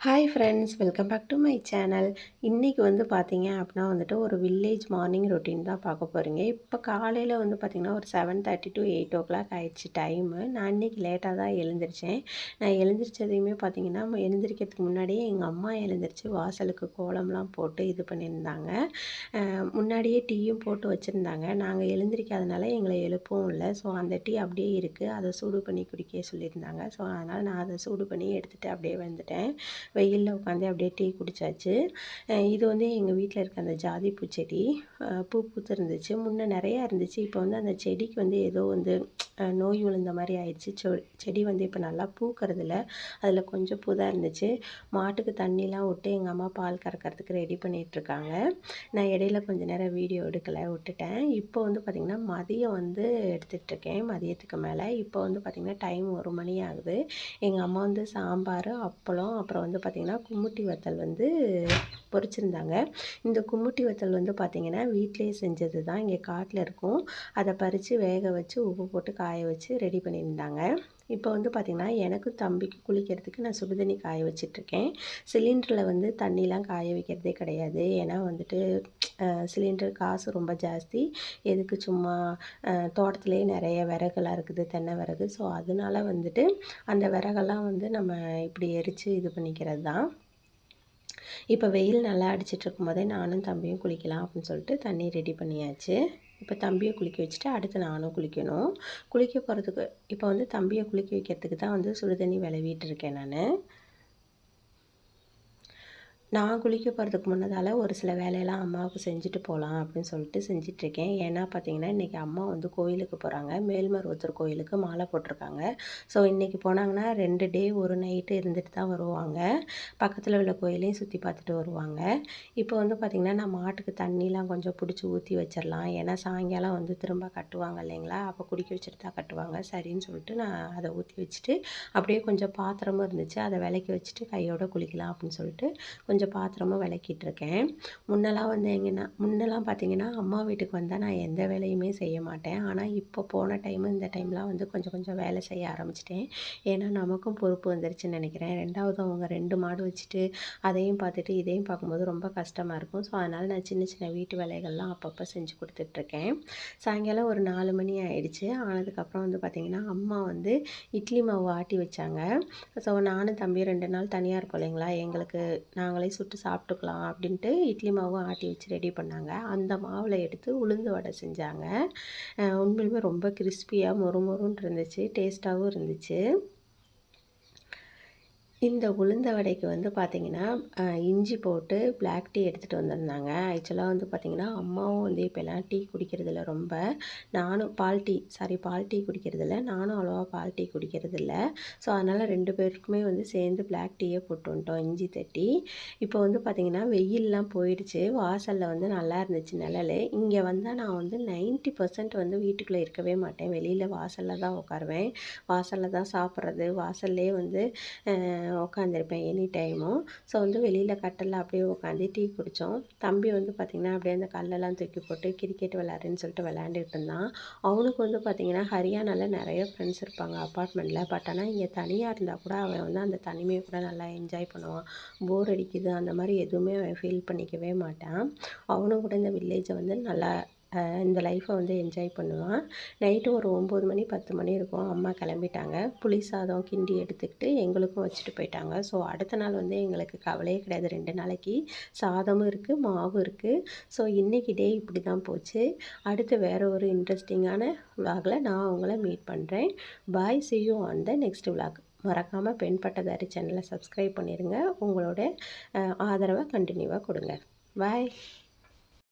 Hi friends, welcome back to my channel. இன்றைக்கி வந்து பார்த்தீங்க அப்படின்னா வந்துட்டு ஒரு வில்லேஜ் மார்னிங் ரொட்டீன் தான் பார்க்க போகிறீங்க. இப்போ காலையில் வந்து பார்த்திங்கன்னா ஒரு 7:30 to 8 ஆயிடுச்சு டைமு. நான் இன்றைக்கி லேட்டாக தான் எழுந்திரிச்சேன். நான் எழுந்திரிச்சதையுமே பார்த்திங்கன்னா எழுந்திரிக்கிறதுக்கு முன்னாடியே எங்கள் அம்மா எழுந்திரிச்சு வாசலுக்கு கோலம்லாம் போட்டு இது பண்ணியிருந்தாங்க. முன்னாடியே டீயும் போட்டு வச்சுருந்தாங்க. நாங்கள் எழுந்திரிக்காதனால எங்களை எழுப்பவும் இல்லை. ஸோ அந்த டீ அப்படியே இருக்குது, அதை சூடு பண்ணி குடிக்க சொல்லியிருந்தாங்க. ஸோ அதனால் நான் அதை சூடு பண்ணி எடுத்துகிட்டு அப்படியே வந்துட்டேன். வெயிலில் உட்காந்து அப்படியே டீ குடித்தாச்சு. இது வந்து எங்கள் வீட்டில் இருக்க அந்த ஜாதி பூச்செடி பூ பூத்து இருந்துச்சு. முன்னே நிறையா இருந்துச்சு. இப்போ வந்து அந்த செடிக்கு வந்து ஏதோ வந்து நோய் விழுந்த மாதிரி ஆயிடுச்சு. செடி வந்து இப்போ நல்லா பூக்கறதில்ல. அதில் கொஞ்சம் பூ தான் இருந்துச்சு. மாட்டுக்கு தண்ணிலாம் விட்டு எங்கள் அம்மா பால் கறக்கிறதுக்கு ரெடி பண்ணிகிட்ருக்காங்க. நான் இடையில கொஞ்சம் நேரம் வீடியோ எடுக்கலை, விட்டுட்டேன். இப்போ வந்து பார்த்திங்கன்னா மதியம் வந்து எடுத்துகிட்ருக்கேன். மதியத்துக்கு மேலே இப்போ வந்து பார்த்திங்கன்னா டைம் 1 மணி ஆகுது. எங்கள் அம்மா வந்து சாம்பார், அப்பளம், அப்புறம் வந்து பார்த்திங்கன்னா கும்முட்டி வத்தல் வந்து பொரிச்சிருந்தாங்க. இந்த கும்முட்டி வத்தல் வந்து பார்த்திங்கன்னா வீட்டிலேயே செஞ்சது தான். இங்கே காட்டில் இருக்கும். அதை பறித்து வேக வச்சு உப்பு போட்டு காய வச்சு ரெடி பண்ணியிருந்தாங்க. இப்போ வந்து பார்த்திங்கன்னா எனக்கும் தம்பிக்கும் குளிக்கிறதுக்கு நான் சுடுதண்ணி காய வச்சிட்ருக்கேன். சிலிண்டரில் வந்து தண்ணிலாம் காய வைக்கிறதே கிடையாது. ஏன்னா வந்துட்டு சிலிண்டர் காசு ரொம்ப ஜாஸ்தி. எதுக்கு சும்மா தோட்டத்துலேயே நிறைய விறகுலாம் இருக்குது, தென்னை விறகு. ஸோ அதனால வந்துட்டு அந்த விறகெல்லாம் வந்து நம்ம இப்படி எரித்து இது பண்ணிக்கிறது தான். இப்போ வெயில் நல்லா அடிச்சிட்ருக்கும் போதே நானும் தம்பியும் குளிக்கலாம் அப்படின்னு சொல்லிட்டு தண்ணி ரெடி பண்ணியாச்சு. இப்போ தம்பியை குளிக்க வச்சுட்டு அடுத்து நானும் குளிக்கணும். குளிக்க போகிறதுக்கு இப்போ வந்து தம்பியை குளிக்க வைக்கிறதுக்கு தான் வந்து சுடுதண்ணி விளவிட்டுருக்கேன் நான். நான் குளிக்க போகிறதுக்கு முன்னதால் ஒரு சில வேலையெல்லாம் அம்மாவுக்கு செஞ்சுட்டு போகலாம் அப்படின்னு சொல்லிட்டு செஞ்சிட்ருக்கேன். ஏன்னா பார்த்திங்கன்னா இன்றைக்கி அம்மா வந்து கோயிலுக்கு போகிறாங்க. மேல்மருவத்தூர் கோயிலுக்கு மாலை போட்டிருக்காங்க. ஸோ இன்றைக்கி போனாங்கன்னா 2 டே 1 நைட்டு இருந்துட்டு தான் வருவாங்க. பக்கத்தில் உள்ள கோயிலையும் சுற்றி பார்த்துட்டு வருவாங்க. இப்போ வந்து பார்த்திங்கன்னா நான் மாட்டுக்கு தண்ணிலாம் கொஞ்சம் பிடிச்சி ஊற்றி வச்சிடலாம். ஏன்னா சாயங்காலம் வந்து திரும்ப கட்டுவாங்க இல்லைங்களா, அப்போ குடிக்க வச்சுட்டு தான் கட்டுவாங்க. சரின்னு சொல்லிட்டு நான் அதை ஊற்றி வச்சுட்டு அப்படியே கொஞ்சம் பாத்திரமும் இருந்துச்சு, அதை விளக்கி வச்சுட்டு கையோடு குளிக்கலாம் அப்படின்னு சொல்லிட்டு கொஞ்சம் பாத்திரமும் விளக்கிட்டுருக்கேன். முன்னெல்லாம் பார்த்திங்கன்னா அம்மா வீட்டுக்கு வந்தால் நான் எந்த வேலையுமே செய்ய மாட்டேன். ஆனால் இப்போ போன இந்த டைம்லாம் வந்து கொஞ்சம் கொஞ்சம் வேலை செய்ய ஆரம்பிச்சிட்டேன். ஏன்னா நமக்கும் பொறுப்பு வந்துருச்சுன்னு நினைக்கிறேன். 2வது அவங்க 2 மாடு வச்சுட்டு அதையும் பார்த்துட்டு இதையும் பார்க்கும்போது ரொம்ப கஷ்டமாக இருக்கும். ஸோ அதனால் நான் சின்ன சின்ன வீட்டு வேலைகள்லாம் அப்பப்போ செஞ்சு கொடுத்துட்ருக்கேன். சாயங்காலம் ஒரு 4 மணி ஆயிடுச்சு. ஆனதுக்கப்புறம் வந்து பார்த்திங்கன்னா அம்மா வந்து இட்லி மாவு ஆட்டி வச்சாங்க. ஸோ நானும் தம்பி 2 நாள் தனியாக இருக்கோம் இல்லைங்களா, எங்களுக்கு நாங்களே சுட்டு சாப்பிட்டுக்கலாம் அப்படின்ட்டு இட்லி மாவும் ஆட்டி வச்சு ரெடி பண்ணாங்க. அந்த மாவில் எடுத்து உளுந்து வடை செஞ்சாங்க. உண்மையிலுமே ரொம்ப கிறிஸ்பியாக மொறுமொறுன்னு இருந்துச்சு, டேஸ்ட்டாகவும் இருந்துச்சு. இந்த உளுந்த வடைக்கு வந்து பார்த்திங்கன்னா இஞ்சி போட்டு பிளாக் டீ எடுத்துகிட்டு வந்திருந்தாங்க. ஆக்சுவலாக வந்து பார்த்திங்கன்னா அம்மாவும் வந்து இப்போலாம் டீ குடிக்கிறதில்ல ரொம்ப. நானும் பால் டீ குடிக்கிறதில்ல. நானும் அவ்வளோவா பால் டீ குடிக்கிறதில்ல. ஸோ அதனால் 2 பேருக்குமே வந்து சேர்ந்து பிளாக் டீயே போட்டு வந்துட்டோம், இஞ்சி தட்டி. இப்போ வந்து பார்த்திங்கன்னா வெயிலெலாம் போயிடுச்சு. வாசலில் வந்து நல்லா இருந்துச்சு நிழல். இங்கே வந்தால் நான் வந்து 90% வந்து வீட்டுக்குள்ளே இருக்கவே மாட்டேன். வெளியில் வாசலில் தான் உட்காருவேன். வாசலில் தான் சாப்பிட்றது, வாசல்லே வந்து உட்காந்துருப்பேன் எனி டைமும். ஸோ வந்து வெளியில் கட்டிலில் அப்படியே உட்காந்து டீ குடித்தோம். தம்பி வந்து பார்த்திங்கன்னா அப்படியே அந்த கல்லெல்லாம் தூக்கி போட்டு கிரிக்கெட் விளையாடுறேன்னு சொல்லிட்டு விளையாண்டுட்டு இருந்தான். அவனுக்கு வந்து பார்த்திங்கன்னா ஹரியானாவில் நிறைய ஃப்ரெண்ட்ஸ் இருப்பாங்க அப்பார்ட்மெண்ட்டில். பட் ஆனால் இங்கே தனியாக இருந்தால் கூட அவன் வந்து அந்த தனிமையை கூட நல்லா என்ஜாய் பண்ணுவான். போர் அடிக்குது அந்த மாதிரி எதுவுமே அவன் ஃபீல் பண்ணிக்கவே மாட்டான். அவனும் கூட இந்த வில்லேஜை வந்து நல்லா இந்த லைஃப்பை வந்து என்ஜாய் பண்ணுவான். நைட்டு ஒரு 9 மணி 10 மணி இருக்கும். அம்மா கிளம்பிட்டாங்க. புளி சாதம் கிண்டி எடுத்துக்கிட்டு எங்களுக்கும் வச்சுட்டு போயிட்டாங்க. ஸோ அடுத்த நாள் வந்து எங்களுக்கு கவலையே கிடையாது. 2 நாளைக்கு சாதமும் இருக்குது, மாவும் இருக்குது. ஸோ இன்றைக்கி டே இப்படி தான் போச்சு. அடுத்து வேறு ஒரு இன்ட்ரெஸ்டிங்கான விலாகில் நான் உங்களை மீட் பண்ணுறேன். பாய், see you on the next vlog. மறக்காமல் பெண் பட்டதாரி சேனலை சப்ஸ்கிரைப் பண்ணிடுங்க. உங்களோட ஆதரவை கண்டினியூவாக கொடுங்க. பாய்.